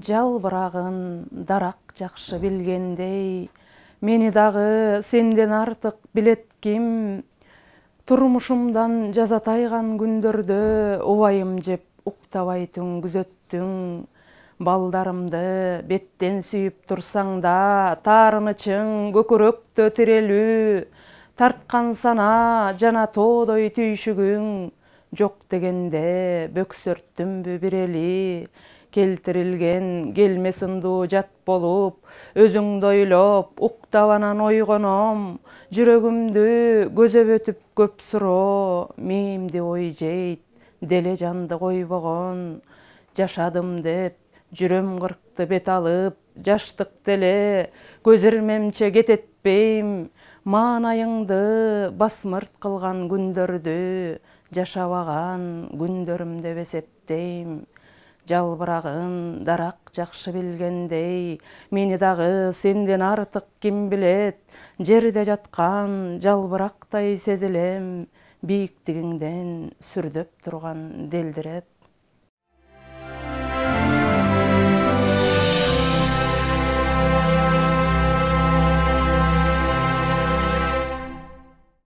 Жалбырагын дарак жакшы билгендей, мени дагы сенден артык билет ким? Турмушумдан жазатайган күндөрдө убайым жеп уктабай түн күзөттүң. Балдарымды беттен сүйүп турсаң да, таарынычың көкөрөктө тирелүү. Тарткан сана жана тоодой түйшүгүң, жок дегенде бөксөрттүмбү бир эли. Келтирилген келме сындуу жат болуп, өзүңдү ойлоп, уктап анан ойгоном. Жүрөгүмдү көзөп өтүп көп суроо, мээримди ой жейт, деле жанды койбогон. Жашадым деп, жүрөм кыркты бет алып, жаштык деле көз ирмемче кететпейм. Маанайыңды басмырт кылган күндөрдү, жашабаган күндөрүм деп эсептейм. Жалбырагын дарак жакшы билгендей, мени дагы сенден артык ким билет? Жерде жаткан жалбырактай сезилем, бийиктигиңден сүрдөп турган делдиреп.